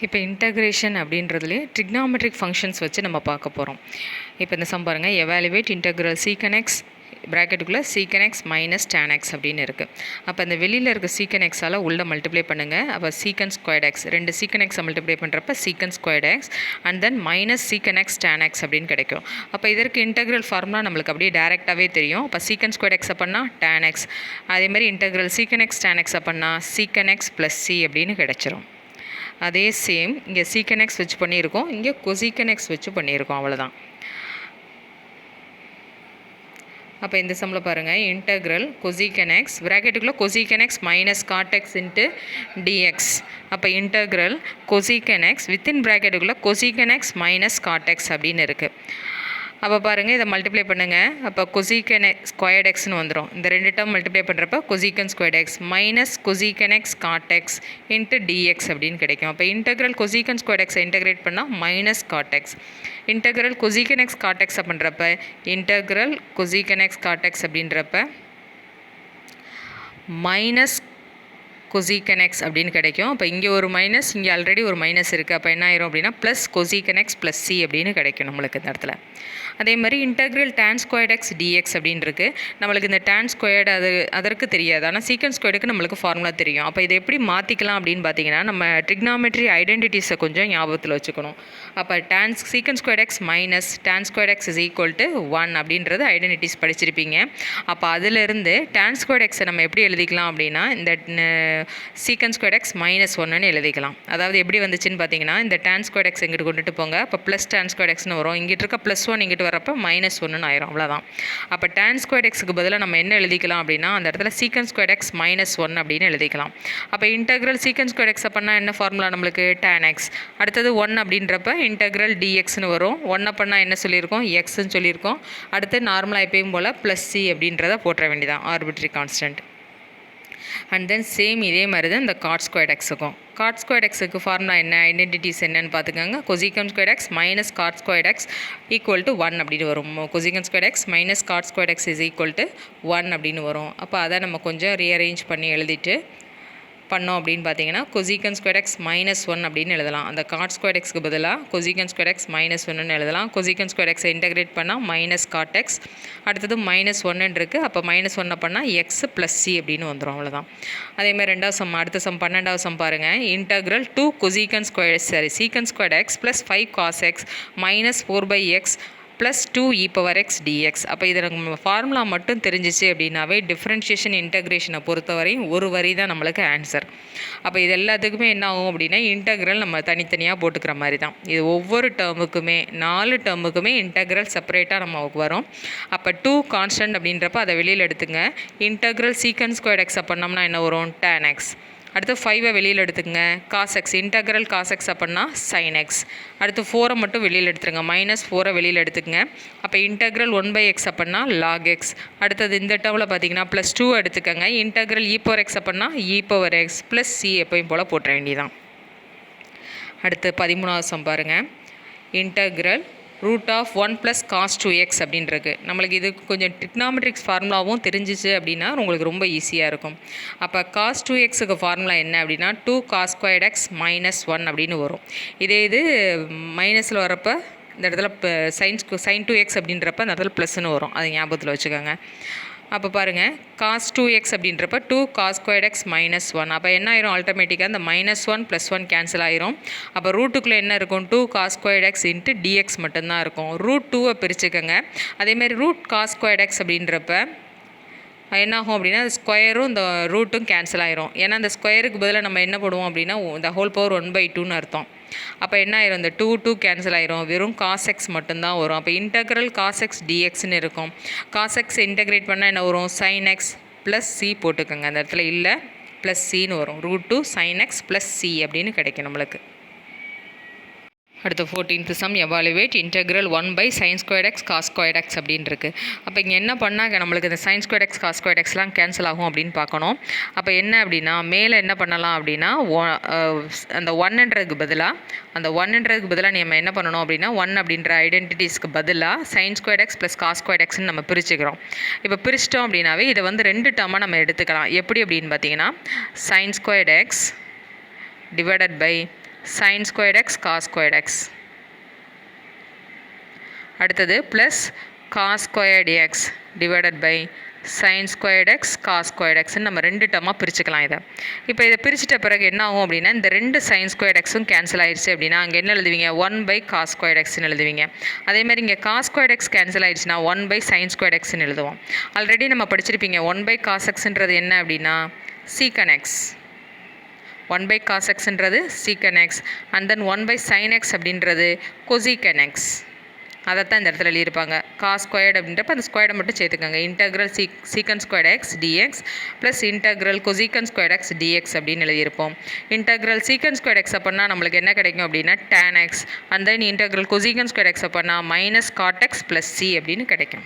இப்போ integration அப்படின்றதுலேயே trigonometric functions வச்சு நம்ம பார்க்க போகிறோம். இப்போ இந்த சம் பாருங்கள், எவாலுவேட் இன்டகிரல் சீக்கன் எக்ஸ் ப்ராக்கெட்டுக்குள்ளே secant x minus tan x அப்படின்னு இருக்குது. அப்போ அந்த வெளியில் இருக்க சீக்கன் எக்ஸால் உள்ளே மல்டிப்ளை பண்ணுங்கள். அப்போ சீக்கன் ஸ்கொயர்ட் எக்ஸ், ரெண்டு சீக்கன் எக்ஸை மல்டிப்ளை பண்ணுறப்ப secant squared x and then minus secant x tan x அப்படின்னு கிடைக்கும். அப்போ இதற்கு இன்டகிரல் ஃபார்முலா நம்மளுக்கு அப்படியே டேரெக்டாகவே தெரியும். அப்போ சீக்கன் ஸ்கொயர்ட் எக்ஸை பண்ணால் டேன் எக்ஸ், அதேமாதிரி இன்டகிரல் சீக்கன் எக்ஸ் டேன் எக்ஸை பண்ணால் சீக்கன் எக்ஸ் ப்ளஸ் சி அப்படின்னு கிடச்சிரும். அதே சேம் இங்கே சீக்கன் எக்ஸ் வச்சு பண்ணியிருக்கோம், இங்கே கொசீக்கன் எக்ஸ் வச்சு பண்ணியிருக்கோம், அவ்வளோதான். அப்போ இந்த சம்மில் பாருங்கள், இன்டகிரல் கொசீக்கன் எக்ஸ் ப்ராக்கெட்டுக்குள்ளே cosecant x minus cot x into dx. அப்போ இன்டகிரல் கொசீக்கன் எக்ஸ் வித்தின் ப்ராக்கெட்டுக்குள்ளே cosecant x minus cot x அப்படின்னு இருக்குது. அப்போ பாருங்கள், இதை மல்டிப்ளை பண்ணுங்கள். அப்போ கொசீக்கன் ஸ்கொயர்ட் எக்ஸ்னு வந்துடும். இந்த ரெண்டு டேர்ம் மல்டிப்ளை பண்ணுறப்ப cosecant squared x minus cosecant x cot x into dx அப்படின்னு கிடைக்கும். அப்போ இன்டகிரல் கொசீக்கன் ஸ்கொயர்ட் எக்ஸை இன்டகிரேட் பண்ணால் minus cot x, integral cosecant x cot எக்ஸை பண்ணுறப்ப integral cosecant x cot x அப்படின்றப்ப மைனஸ் கொசீக்கன் எக்ஸ் அப்படின்னு கிடைக்கும். அப்போ இங்கே ஒரு மைனஸ், இங்கே ஆல்ரெடி ஒரு மைனஸ் இருக்குது. அப்போ என்ன ஆயிரும் அப்படின்னா plus cosecant x plus C அப்படின்னு கிடைக்கும் நம்மளுக்கு இந்த இடத்துல. அதே மாதிரி integral tan squared x dx அப்படின்னு இருக்குது. நம்மளுக்கு இந்த டேன் ஸ்கொயர்டு அதற்கு தெரியாது, ஆனால் சீக்கன் ஸ்கொயர்டுக்கு நம்மளுக்கு ஃபார்முலா தெரியும். அப்போ இதை எப்படி மாற்றிக்கலாம் அப்படின்னு பார்த்தீங்கன்னா, நம்ம ட்ரிக்னாமெட்ரி ஐடென்டிட்டிஸை கொஞ்சம் ஞாபகத்தில் வச்சுக்கணும். அப்போ secant squared x minus tan squared x is equal to 1 அப்படின்றது ஐடென்டிட்டிஸ் படிச்சிருப்பீங்க. அப்போ அதிலிருந்து டேன் ஸ்கொயர்ட் எக்ஸை நம்ம எப்படி எழுதிக்கலாம் அப்படின்னா, இந்த சீக்கன் ஸ்கொயர்ட் எக்ஸ் மைனஸ் 1ன்னு எழுதிக்கலாம். அதாவது எப்படி வந்துச்சுன்னு பார்த்தீங்கன்னா, இந்த டேன் ஸ்கொயர்ட் எக்ஸ் இங்கிட்டு கொண்டுட்டு போங்க, அப்போ ப்ளஸ் டேன் ஸ்கொயர்ட் எக்ஸ்னு வரும். இங்கிட்டு இருக்க ப்ளஸ் 1 இங்கிட்டு வரப்போ மைனஸ் 1ன்னு ஆயிரும், அவ்வளோதான். அப்போ டேன் ஸ்கொயர்ட் எக்ஸுக்கு பதிலாக நம்ம என்ன எழுதிக்கலாம் அப்படின்னா, அந்த இடத்துல சீக்கன் ஸ்கொயர்ட் எக்ஸ் மைனஸ் 1 அப்படின்னு எழுதிக்கலாம். அப்போ இன்டகிரல் சீக்கன் ஸ்கொயர்ட் எக்ஸை பண்ணால் என்ன ஃபார்முலா நம்மளுக்கு டேன் எக்ஸ், அடுத்தது 1 அப்படின்றப்ப இன்டகிரல் டிஎக்ஸ்னு வரும். 1 பண்ணால் என்ன சொல்லியிருக்கோம், எக்ஸ்ன்னு சொல்லியிருக்கோம். அடுத்து நார்மலாக எப்பயும் போல் ப்ளஸ் சி அப்படின்றத போட்டுற வேண்டியதான், ஆர்பிட்ரி கான்ஸ்டன்ட். அண்ட் தென் சேம் இதே மாதிரி தான் இந்த காட் ஸ்கொயர்ட் எக்ஸுக்கும். காட் ஸ்கொயர்ட் எக்ஸுக்கு ஃபார்முலா என்ன, ஐடென்டிட்டிஸ் என்னன்னு பார்த்துக்கோங்க. கொசீக்கன் squared x minus God squared X equal to 1 அப்படின்னு வரும். கொசீக்கன் squared x minus God squared x is equal to 1 அப்படின்னு வரும். அப்போ அதை நம்ம கொஞ்சம் ரீஅரேஞ்ச் பண்ணி எழுதிட்டு பண்ணோம் அப்படின்னு பார்த்தீங்கன்னா, கொசீக்கன் ஸ்கொயர்ட் எக்ஸ் மைனஸ் 1 அப்படின்னு எழுதலாம். அந்த காட் ஸ்கொயர்ட் எக்ஸ்க்கு பதிலாக கொசீக்கன் ஸ்கொயர்ட் எக்ஸ் மைனஸ் 1ன்னு எழுதலாம். கொசீக்கன் ஸ்கொயர்ட் எக்ஸை இன்டகிரேட் பண்ணால் மைனஸ் காட் எக்ஸ், அடுத்தது மைனஸ் 1 இருக்குது. அப்போ மைனஸ் 1 பண்ணால் எக்ஸ் ப்ளஸ் சி அப்படின்னு வந்துடும், அவ்வளோதான். அதேமாதிரி ரெண்டாவது சம், அடுத்த சம் 12வது சம் பாருங்கள். Integral 2 cosecant square secant squared x plus 5 cos x minus 4/x plus 2 e power x dx. அப்போ இதை நம்ம ஃபார்முலா மட்டும் தெரிஞ்சிச்சு அப்படின்னாவே டிஃப்ரென்ஷியேஷன் இன்டகிரேஷனை பொறுத்தவரையும் ஒரு வரி தான் நம்மளுக்கு ஆன்சர். அப்போ இது எல்லாத்துக்குமே என்ன ஆகும் அப்படின்னா, இன்டகிரல் நம்ம தனித்தனியாக போட்டுக்கிற மாதிரி தான். இது ஒவ்வொரு டேர்முக்குமே 4 டேர்முக்குமே இன்டகிரல் செப்பரேட்டாக நமக்கு வரும். அப்போ 2 கான்ஸ்டன்ட் அப்படின்றப்ப அதை வெளியில் எடுத்துங்க. இன்டகிரல் சீக்கன் ஸ்கொயர்ட் எக்ஸை பண்ணோம்னா என்ன வரும், டேன் எக்ஸ். அடுத்து 5 வெளியில் எடுத்துக்கங்க, cos x. Integral cos x அப்படின்னா சைன் எக்ஸ். அடுத்து 4 மட்டும் வெளியில் எடுத்துருங்க, மைனஸ் 4 வெளியில் எடுத்துக்கங்க. அப்போ இன்டகிரல் 1/x அப்படின்னா லாக் எக்ஸ். அடுத்தது இந்த டேர்மில் பார்த்தீங்கன்னா ப்ளஸ் 2 எடுத்துக்கங்க. இன்டகிரல் இ பவர் எக்ஸ் அப்படின்னா e power x plus C எப்பயும் போல் போட்ட வேண்டியதான். அடுத்து 13வது சம் பாருங்கள். Integral root of 1 plus cos 2x அப்படின்றது நம்மளுக்கு இது கொஞ்சம் ட்ரிக்னாமெட்ரிக்ஸ் ஃபார்முலாவும் தெரிஞ்சிச்சு அப்படின்னா உங்களுக்கு ரொம்ப ஈஸியாக இருக்கும். அப்போ காஸ் 2xக்கு ஃபார்முலா என்ன அப்படின்னா 2 காஸ் ஸ்கொயர்ட் எக்ஸ் மைனஸ் 1 அப்படின்னு வரும். இதே இது மைனஸில் வரப்போ இந்த இடத்துல சைன் 2x அப்படின்றப்ப அந்த இடத்துல ப்ளஸ்ன்னு வரும், அது ஞாபகத்தில் வச்சுக்கோங்க. அப்போ பாருங்கள், காஸ் 2x அப்படின்றப்ப 2 காஸ் ஸ்கொயர்ட் எக்ஸ் மைனஸ் 1. அப்போ என்ன ஆயிரும், ஆல்டர்மேட்டிக்காக இந்த மைனஸ் 1 ப்ளஸ் 1 கேன்சல் ஆயிரும். அப்போ ரூட்டுக்குள்ளே என்ன இருக்கும், 2 cos squared x into dx மட்டும்தான் இருக்கும். ரூட் 2 பிரிச்சுக்கோங்க. அதேமாதிரி ரூட் காஸ் ஸ்கொயர்ட் எக்ஸ் அப்படின்றப்ப என்ன ஆகும் அப்படின்னா, ஸ்கொயரும் இந்த ரூட்டும் கேன்சல் ஆயிரும். ஏன்னா அந்த ஸ்கொயருக்கு பதிலாக நம்ம என்ன போடுவோம் அப்படின்னா இந்த ஹோல் பவர் 1/2ன்னு அர்த்தம். அப்போ என்ன ஆயிரும், இந்த 2 கேன்சல் ஆயிரும், வெறும் காஸ் எக்ஸ் மட்டும்தான் வரும். அப்போ இன்டகிரல் காஸ் எக்ஸ் டிஎக்ஸ்னு இருக்கும். காஸ் எக்ஸ் இன்டகிரேட் பண்ணால் என்ன வரும், சைன் எக்ஸ் ப்ளஸ் சி போட்டுக்கோங்க. அந்த இடத்துல இல்லை ப்ளஸ் சின்னு வரும். Root 2 sine x plus C அப்படின்னு கிடைக்கும் நம்மளுக்கு. அடுத்து 14th sum, evaluate integral 1/sin squared x cos squared x அப்படின்னு இருக்குது. அப்போ இங்கே என்ன பண்ணால் நம்மளுக்கு இந்த sine squared x cos squared எக்ஸ்லாம் கேன்சல் ஆகும் அப்படின்னு பார்க்கணும். அப்போ என்ன அப்படின்னா, மேலே என்ன பண்ணலாம் அப்படின்னா அந்த 1ன்றதுக்கு பதிலாக நம்ம என்ன பண்ணணும் அப்படின்னா 1 அப்படின்ற ஐடென்டிட்டிஸ்க்கு பதிலாக sine squared x plus cos squared எக்ஸ்ன்னு நம்ம பிரிச்சுக்கிறோம். இப்போ பிரிச்சிட்டோம் அப்படின்னாவே இதை வந்து 2 டேர்மாக நம்ம எடுத்துக்கலாம். எப்படி அப்படின்னு பார்த்தீங்கன்னா, sine squared x divided by sin squared x cos squared x. அடுத்தது plus cos squared x divided by sin squared x cos squared x நம்ம ரெண்டு டேர்மாக பிரிச்சுக்கலாம் இதை. இப்போ இதை பிரிச்சுட்ட பிறகு என்ன ஆகும் அப்படின்னா இந்த ரெண்டு sin squared xம் கேன்சல் ஆயிடுச்சு அப்படின்னா அங்கே என்ன எழுதுவீங்க 1/cos squared xன்னு எழுதுவீங்க. அதேமாதிரி இங்கே cos squared x கேன்சல் ஆயிடுச்சுன்னா 1/sin squared xன்னு எழுதுவோம். ஆல்ரெடி நம்ம படிச்சிருப்பீங்க 1/cos xன்றது என்ன அப்படின்னா secant x. 1/cos xன்றது secant x and then 1/sin x அப்படின்றது cosecant x. அதைத்தான் இந்த இடத்துல எழுதியிருப்பாங்க. காஸ் ஸ்கொயர்டு அப்படின்றப்ப அந்த ஸ்கொயர்டை மட்டும் சேர்த்துக்கோங்க. இன்டெக்ரல் சீக்கன் squared x dx plus integral கொசீக்கன் squared x dx அப்படின்னு எழுதியிருப்போம். இன்டெக்ரல் சீக்கன் ஸ்கொயர்ட் எக்ஸ் அப்போனா நம்மளுக்கு என்ன கிடைக்கும் அப்படின்னா tan x and then integral கொசீக்கன் squared X அப்போனா -cot x + c அப்படின்னு கிடைக்கும்.